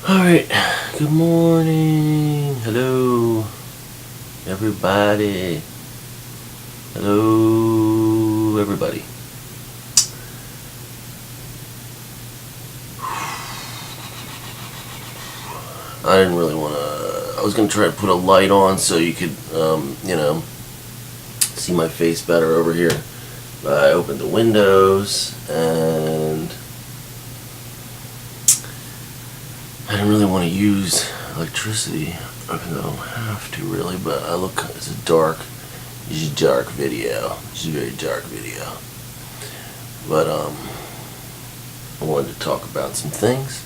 Alright, good morning. Hello, everybody. Hello, everybody. I didn't really want to. I was going to try to put a light on so you could, see my face better over here. But I opened the windows and I didn't really want to use electricity. Even though I don't have to really, but it's a dark video. It's a very dark video. But I wanted to talk about some things.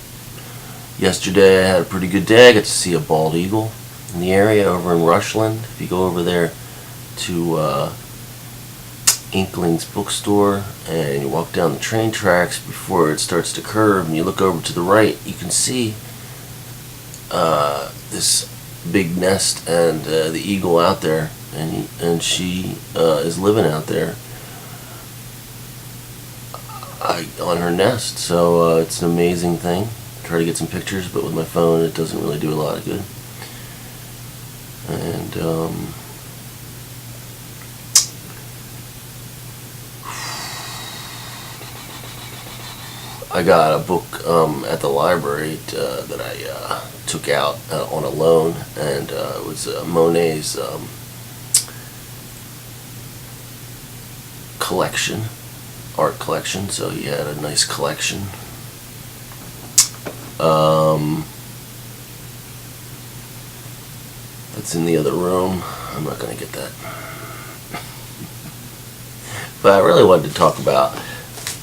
Yesterday I had a pretty good day. I got to see a bald eagle in the area over in Rushland. If you go over there to Inkling's bookstore and you walk down the train tracks before it starts to curve and you look over to the right, you can see this big nest and the eagle out there, and she is living out there on her nest. So it's an amazing thing. Try to get some pictures, but with my phone it doesn't really do a lot of good. And I got a book at the library that I took out on a loan, and it was Monet's art collection. So he had a nice collection. That's in the other room. I'm not going to get that. But I really wanted to talk about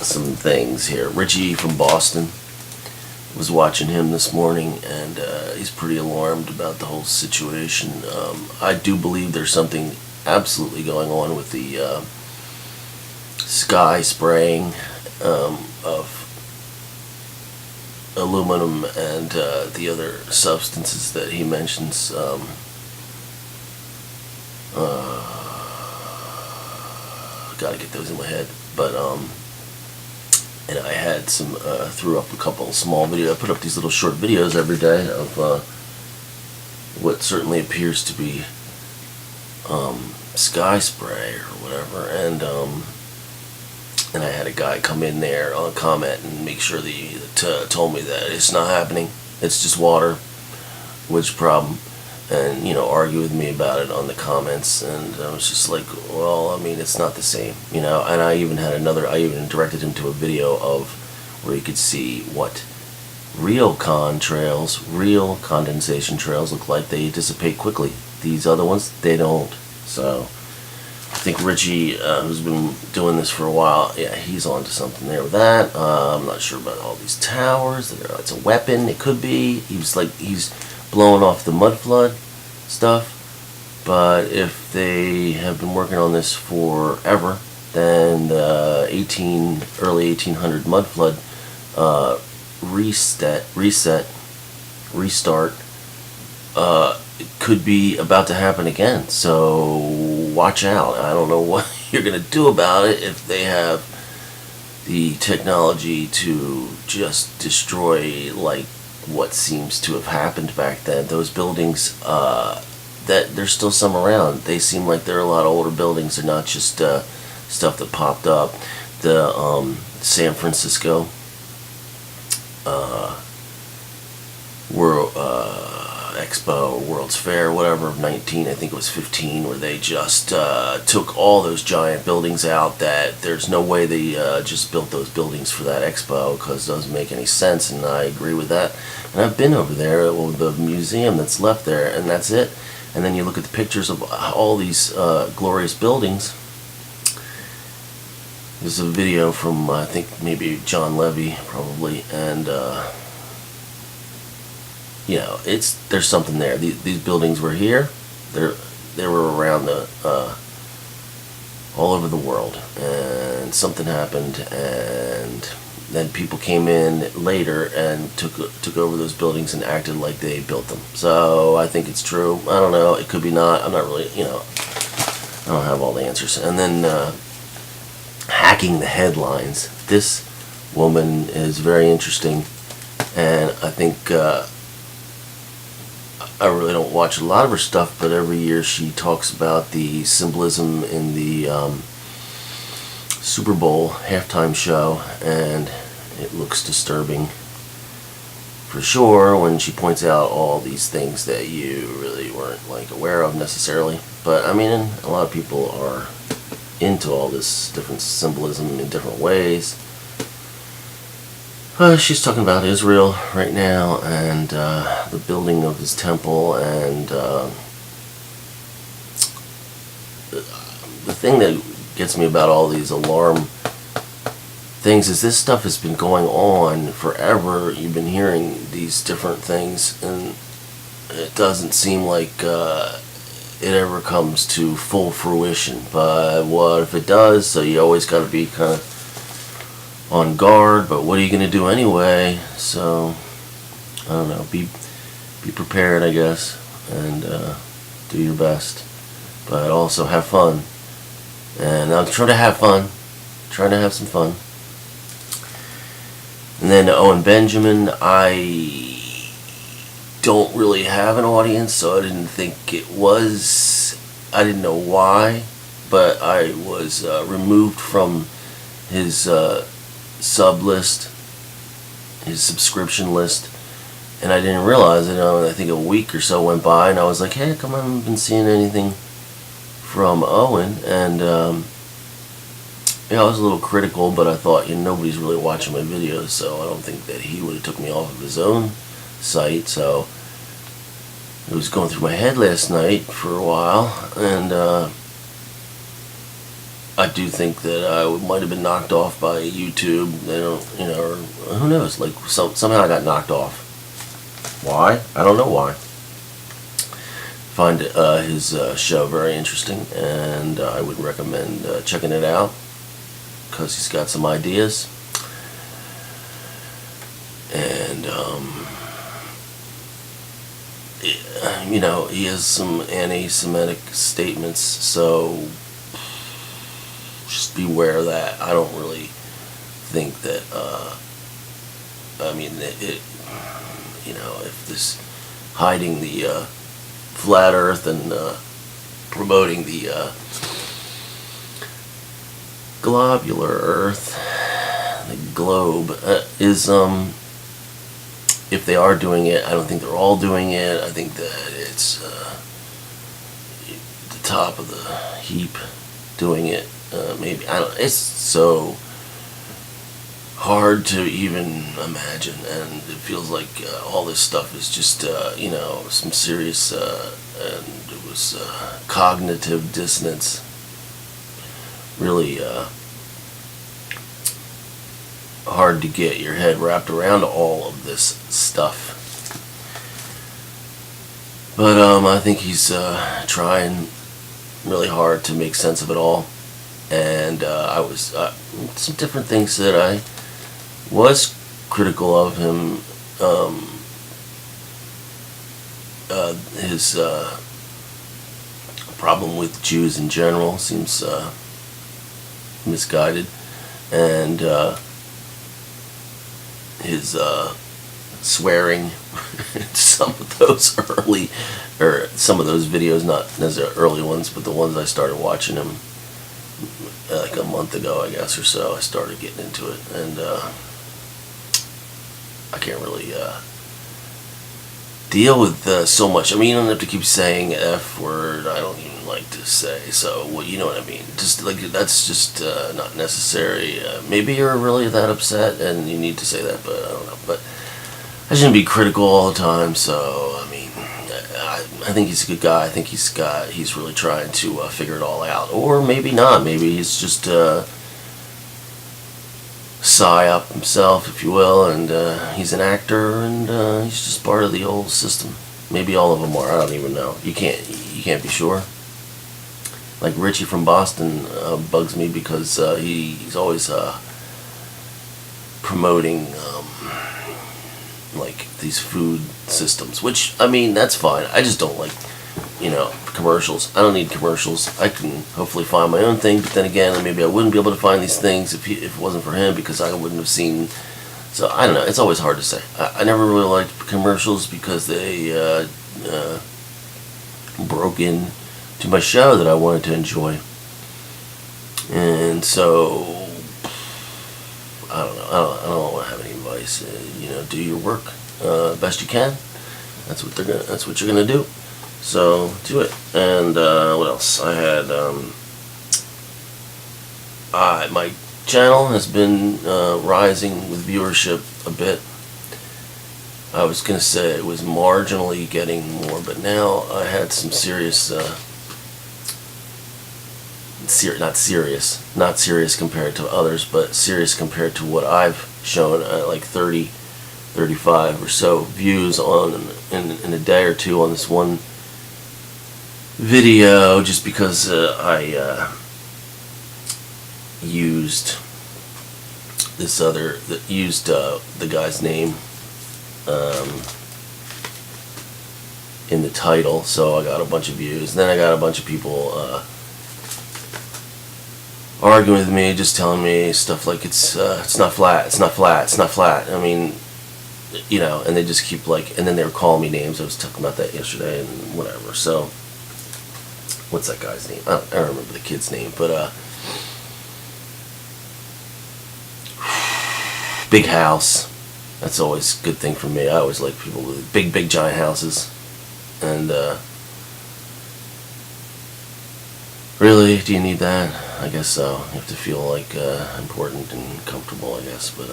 some things here. Richie from Boston, was watching him this morning, and he's pretty alarmed about the whole situation. I do believe there's something absolutely going on with the sky spraying of aluminum and the other substances that he mentions. Gotta get those in my head. But and I had threw up a couple small videos. I put up these little short videos every day of what certainly appears to be sky spray or whatever, and I had a guy come in there on a comment and make sure that he told me that it's not happening, it's just water, which problem, and argue with me about it on the comments. And I was just like, well, I mean, it's not the same, and I even directed him to a video of where you could see what real condensation trails look like. They dissipate quickly. These other ones, they don't. So I think Richie, who's been doing this for a while, yeah, he's onto something there with that. I'm not sure about all these towers. It's a weapon. It could be. He's blowing off the mud flood stuff. But if they have been working on this forever, then the early 1800 mud flood restart could be about to happen again. So watch out. I don't know what you're going to do about it if they have the technology to just destroy like what seems to have happened back then. Those buildings, that there's still some around. They seem like they're a lot of older buildings. They're not just stuff that popped up. The San Francisco World Expo or World's Fair, whatever, of 19, I think it was 15, where they just took all those giant buildings out. That there's no way they just built those buildings for that expo, because it doesn't make any sense, and I agree with that. And I've been over there, the museum that's left there, and that's it. And then you look at the pictures of all these glorious buildings. There's a video from, I think, maybe John Levy, probably, and there's something there. These buildings were here. They were around all over the world, and something happened, and then people came in later and took over those buildings and acted like they built them. So I think it's true. I don't know. It could be not. I'm not really, I don't have all the answers. And then hacking the headlines. This woman is very interesting, and I think I really don't watch a lot of her stuff, but every year she talks about the symbolism in the Super Bowl halftime show, and it looks disturbing for sure when she points out all these things that you really weren't like aware of necessarily. But I mean, a lot of people are into all this different symbolism in different ways. She's talking about Israel right now, and the building of his temple, and the thing that gets me about all these alarm things is this stuff has been going on forever. You've been hearing these different things, and it doesn't seem like it ever comes to full fruition. But what if it does? So you always got to be kind of on guard, but what are you going to do anyway? So I don't know, be prepared, I guess, and do your best, but also have fun. And I'm trying to have fun, trying to have some fun. And then Owen Benjamin, I don't really have an audience, so I didn't think I didn't know why, but I was removed from his sub list, his subscription list, and I didn't realize it. I think a week or so went by, and I was like, hey, come on, I haven't been seeing anything from Owen, and I was a little critical, but I thought, nobody's really watching my videos, so I don't think that he would have took me off of his own site. So it was going through my head last night for a while, and I do think that I might have been knocked off by YouTube. They don't, or who knows? Like somehow I got knocked off. Why? I don't know why. Find his show very interesting, and I would recommend checking it out because he's got some ideas. And he has some anti-Semitic statements, so just beware of that. I don't really think that, if this hiding the flat earth and promoting the globular earth, the globe, is, if they are doing it, I don't think they're all doing it. I think that it's the top of the heap doing it. Maybe it's so hard to even imagine, and it feels like all this stuff is just some serious and it was cognitive dissonance. Really hard to get your head wrapped around all of this stuff. But I think he's trying really hard to make sense of it all. And I was some different things that I was critical of him. His problem with Jews in general seems misguided, and his swearing some of those some of those videos, not necessarily early ones, but the ones I started watching him like a month ago, I guess, or so. I started getting into it, and I can't really deal with so much. I mean, you don't have to keep saying F word. I don't even like to say. So, well, you know what I mean. Just like that's just not necessary. Maybe you're really that upset and you need to say that, but I don't know. But I shouldn't be critical all the time. So, I mean, I think he's a good guy. I think he's really trying to figure it all out, or maybe not. Maybe he's just psy-up himself, if you will, and he's an actor, and he's just part of the old system. Maybe all of them are. I don't even know. You can't be sure. Like Richie from Boston bugs me because he's always promoting like these food systems, which, I mean, that's fine. I just don't like, commercials. I don't need commercials. I can hopefully find my own thing, but then again, maybe I wouldn't be able to find these things if it wasn't for him, because I wouldn't have seen. So I don't know. It's always hard to say. I never really liked commercials because they broke in to my show that I wanted to enjoy. And so, I don't know. I don't want to have any advice. Do your work best you can. That's what you're gonna do. So do it. And what else? I had my channel has been rising with viewership a bit. I was gonna say it was marginally getting more, but now I had some serious. Not serious compared to others, but serious compared to what I've shown, like 30, 35 or so views in a day or two on this one video, just because I used the guy's name in the title, so I got a bunch of views. And then I got a bunch of people arguing with me, just telling me stuff like it's not flat, it's not flat, it's not flat. I mean, and they just keep and then they were calling me names. I was talking about that yesterday and whatever. So, what's that guy's name? I don't remember the kid's name, but big house. That's always a good thing for me. I always like people with big giant houses. And really, do you need that? I guess so. You have to feel important and comfortable, I guess. But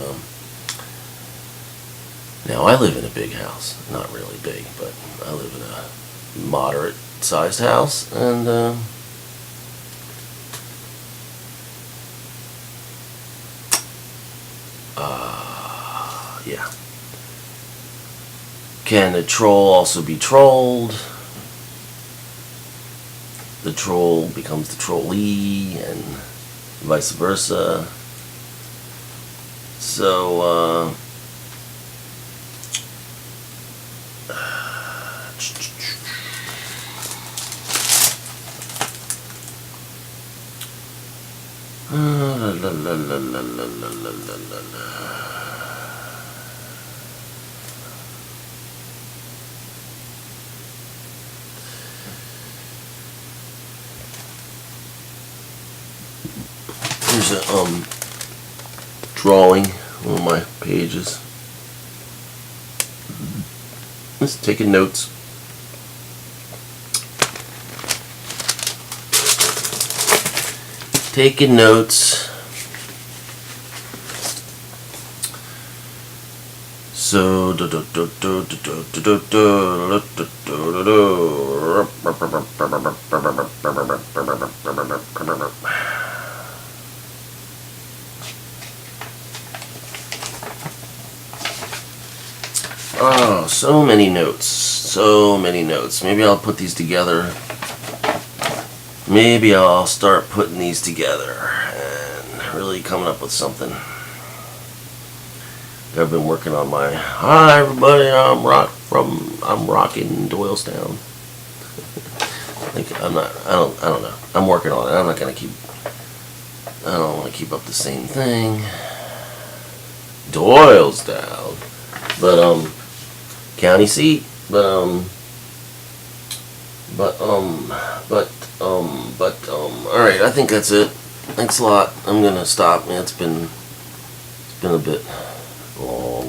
now I live in a big house. Not really big, but I live in a moderate-sized house, and yeah. Can a troll also be trolled? The troll becomes the trollee, and vice versa. So, here's a drawing, one of my pages. Just taking notes. Taking notes. So oh, so many notes. So many notes. Maybe I'll put these together. Maybe I'll start putting these together and really coming up with something. I've been working on my hi everybody, I'm rocking Doylestown. I don't know. I'm working on it. I don't want to keep up the same thing. Doylestown. But county seat. Alright, I think that's it. Thanks a lot. I'm gonna stop. It's been a bit long.